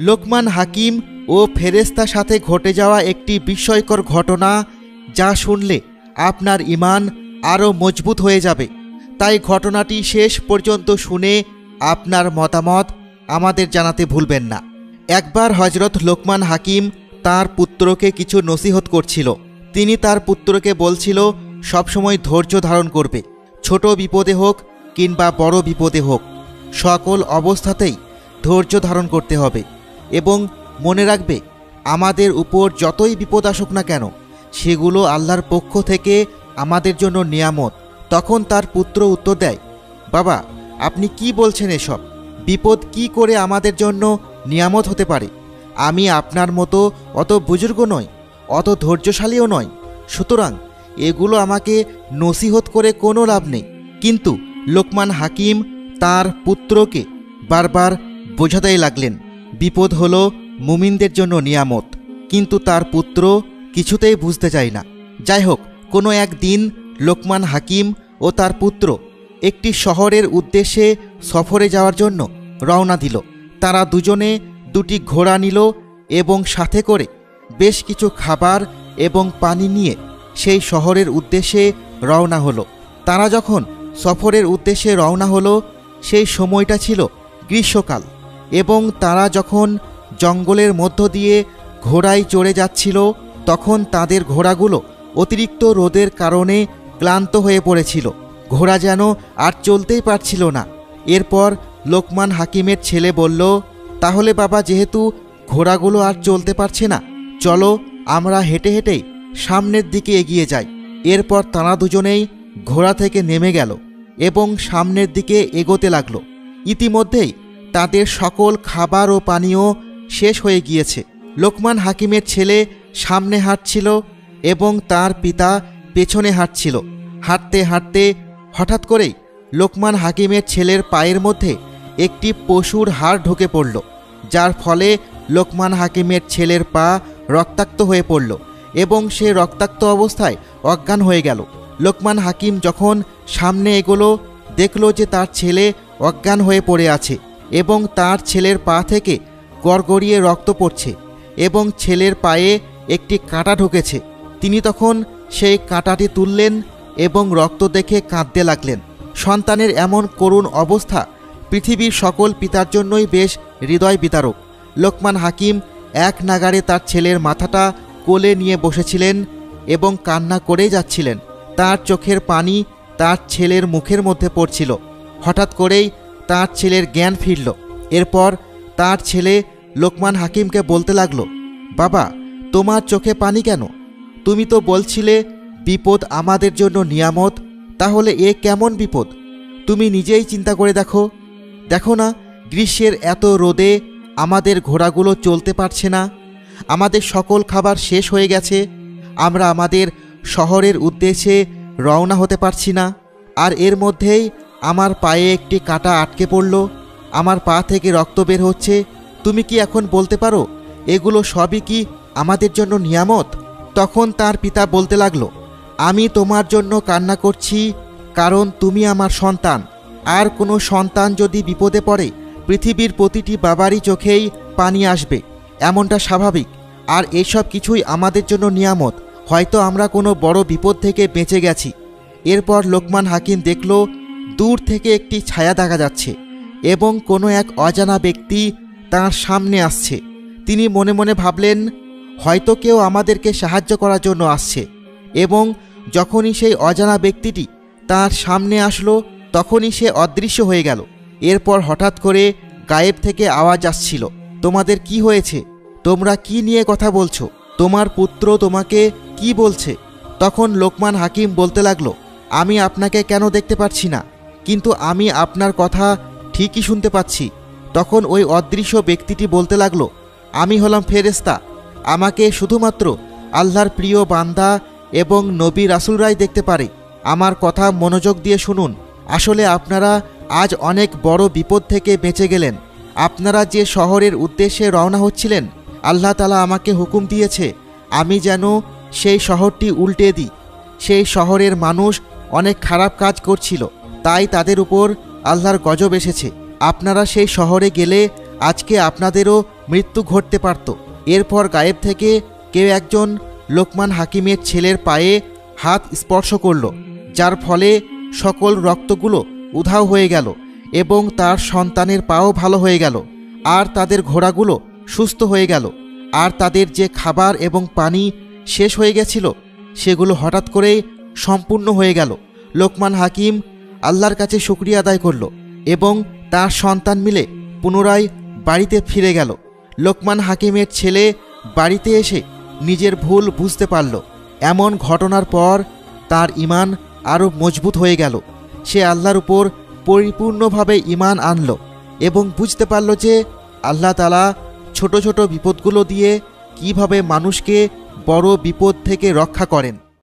লোকমান হাকিম ও ফেরেশতার সাথে ঘটে যাওয়া একটি বিস্ময়কর ঘটনা, যা শুনলে আপনার ঈমান আরও মজবুত হয়ে যাবে। তাই ঘটনাটি শেষ পর্যন্ত শুনে আপনার মতামত আমাদের জানাতে ভুলবেন না। একবার হযরত লোকমান হাকিম তার পুত্রকে কিছু নসিহত করছিল। তিনি তার পুত্রকে বলছিল সবসময় ধৈর্য ধারণ করবে, ছোট বিপদে হোক কিংবা বড় বিপদে হোক, সকল অবস্থাতেই ধৈর্য ধারণ করতে হবে এবং মনে রাখবে আমাদের উপর যতই বিপদ আসুক না কেন সেগুলো আল্লাহর পক্ষ থেকে আমাদের জন্য নিয়ামত। তখন তার পুত্র উত্তর দেয়, বাবা আপনি কি বলছেন এসব? বিপদ কি করে আমাদের জন্য নিয়ামত হতে পারে? আমি আপনার মতো অত বুজুর্গ নই, অত ধৈর্যশালীও নয়, সুতরাং এগুলো আমাকে নসিহত করে কোনো লাভ নেই। কিন্তু লোকমান হাকিম তার পুত্রকে বারবার বোঝাতেই লাগলেন বিপদ হলো মুমিনদের জন্য নিয়ামত, কিন্তু তার পুত্র কিছুতেই বুঝতে চায় না। যাই হোক, কোনো একদিন লোকমান হাকিম ও তার পুত্র একটি শহরের উদ্দেশ্যে সফরে যাওয়ার জন্য রওনা দিল। তারা দুজনে দুটি ঘোড়া নিল এবং সাথে করে বেশ কিছু খাবার এবং পানি নিয়ে সেই শহরের উদ্দেশ্যে রওনা হলো। তারা যখন সফরের উদ্দেশ্যে রওনা হলো সেই সময়টা ছিল গ্রীষ্মকাল এবং তারা যখন জঙ্গলের মধ্য দিয়ে ঘোড়ায় চড়ে যাচ্ছিল তখন তাদের ঘোড়াগুলো অতিরিক্ত রোদের কারণে ক্লান্ত হয়ে পড়েছিল। ঘোড়া যেন আর চলতেই পারছিল না। এরপর লোকমান হাকিমের ছেলে বলল, তাহলে বাবা, যেহেতু ঘোড়াগুলো আর চলতে পারছে না, চলো আমরা হেঁটে হেঁটেই সামনের দিকে এগিয়ে যাই। এরপর তারা দুজনেই ঘোড়া থেকে নেমে গেল এবং সামনের দিকে এগোতে লাগল। ইতিমধ্যেই তাদের সকল খাবার ও পানীয় শেষ হয়ে গিয়েছে। লোকমান হাকিমের ছেলে সামনে হাঁটছিল এবং তার পিতা পেছনে হাঁটছিল। হাঁটতে হাঁটতে হঠাৎ করেই লোকমান হাকিমের ছেলের পায়ের মধ্যে একটি পশুর হাড় ঢুকে পড়ল, যার ফলে লোকমান হাকিমের ছেলের পা রক্তাক্ত হয়ে পড়ল এবং সে রক্তাক্ত অবস্থায় অজ্ঞান হয়ে গেল। লোকমান হাকিম যখন সামনে এগোলো দেখল যে তার ছেলে অজ্ঞান হয়ে পড়ে আছে এবং তার ছেলের পা থেকে গড়গড়িয়ে রক্ত পড়ছে এবং ছেলের পায়ে একটি কাঁটা ঢুকেছে। তিনি তখন সেই কাঁটাটি তুললেন এবং রক্ত দেখে কাঁদতে লাগলেন। সন্তানের এমন করুণ অবস্থা পৃথিবীর সকল পিতার জন্যই বেশ হৃদয় বিতারক। লোকমান হাকিম এক নাগাড়ে তার ছেলের মাথাটা কোলে নিয়ে বসেছিলেন এবং কান্না করেই যাচ্ছিলেন। তার চোখের পানি তার ছেলের মুখের মধ্যে পড়ছিল। হঠাৎ করেই তার ছেলের জ্ঞান ফিরল। এরপর তার ছেলে লোকমান হাকিমকে বলতে লাগলো, বাবা, তোমার চোখে পানি কেন? তুমি তো বলছিলে বিপদ আমাদের জন্য নিয়ামত, তাহলে এ কেমন বিপদ? তুমি নিজেই চিন্তা করে দেখো। দেখো না, গ্রীষ্মের এত রোদে আমাদের ঘোড়াগুলো চলতে পারছে না, আমাদের সকল খাবার শেষ হয়ে গেছে, আমরা আমাদের শহরের উদ্দেশ্যে রওনা হতে পারছি না, আর এর মধ্যেই আমার পায়ে একটি কাঁটা আটকে পড়ল, আমার পা থেকে রক্ত বের হচ্ছে। তুমি কি এখন বলতে পারো এগুলো সবই কি আমাদের জন্য নিয়ামত? তখন তার পিতা বলতে লাগলো, আমি তোমার জন্য কান্না করছি কারণ তুমি আমার সন্তান, আর কোনো সন্তান যদি বিপদে পড়ে পৃথিবীর প্রতিটি বাবারই চোখেই পানি আসবে, এমনটা স্বাভাবিক। আর এসব কিছুই আমাদের জন্য নিয়ামত, হয়তো আমরা কোনো বড় বিপদ থেকে বেঁচে গেছি। এরপর লোকমান হাকিম দেখল দূর থেকে একটি ছায়া দেখা যাচ্ছে এবং কোনো এক অজানা ব্যক্তি তার সামনে আসছে। তিনি মনে মনে ভাবলেন, হয়তো কেউ আমাদেরকে সাহায্য করার জন্য আসছে। এবং যখনই সেই অজানা ব্যক্তিটি তার সামনে আসলো তখনই সে অদৃশ্য হয়ে গেল। এরপর হঠাৎ করে গায়েব থেকে আওয়াজ আসছিল, তোমাদের কি হয়েছে? তোমরা কি নিয়ে কথা বলছো? তোমার পুত্র তোমাকে কি বলছে? তখন লোকমান হাকিম বলতে লাগলো, আমি আপনাকে কেন দেখতে পাচ্ছি না, কিন্তু আমি আপনার কথা ঠিকই শুনতে পাচ্ছি। তখন ওই অদৃশ্য ব্যক্তিটি বলতে লাগলো, আমি হলাম ফেরেশতা, আমাকে শুধুমাত্র আল্লাহর প্রিয় বান্দা এবং নবী রাসূলরাই দেখতে পারে। আমার কথা মনোযোগ দিয়ে শুনুন। আসলে আপনারা আজ অনেক বড় বিপদ থেকে বেঁচে গেলেন। আপনারা যে শহরের উদ্দেশ্যে রওনা হচ্ছিলেন, আল্লাহ তাআলা আমাকে হুকুম দিয়েছে আমি যেন সেই শহরটি উল্টে দিই। সেই শহরের মানুষ অনেক খারাপ কাজ করছিল, তাই তাদের উপর আল্লাহর গজব এসেছে। আপনারা সেই শহরে গেলে আজকে আপনাদেরও মৃত্যু ঘটতে পারত। এরপর গায়েব থেকে কেউ একজন লোকমান হাকিমের ছেলের পায়ে হাত স্পর্শ করল, যার ফলে সকল রক্তগুলো উধাও হয়ে গেল এবং তার সন্তানের পাও ভালো হয়ে গেল, আর তাদের ঘোড়াগুলো সুস্থ হয়ে গেল, আর তাদের যে খাবার এবং পানি শেষ হয়ে গেছিল সেগুলো হঠাৎ করেই সম্পূর্ণ হয়ে গেল। লোকমান হাকিম আল্লাহর কাছে শুকরিয়া আদায় করল এবং তার সন্তান মিলে পুনরায় বাড়িতে ফিরে গেল। লোকমান হাকিমের ছেলে বাড়িতে এসে নিজের ভুল বুঝতে পারল। এমন ঘটনার পর তার ঈমান আরও মজবুত হয়ে গেল। সে আল্লাহর উপর পরিপূর্ণভাবে ঈমান আনল এবং বুঝতে পারল যে আল্লাহ তাআলা ছোট ছোট বিপদগুলো দিয়ে কিভাবে মানুষকে বড় বিপদ থেকে রক্ষা করেন।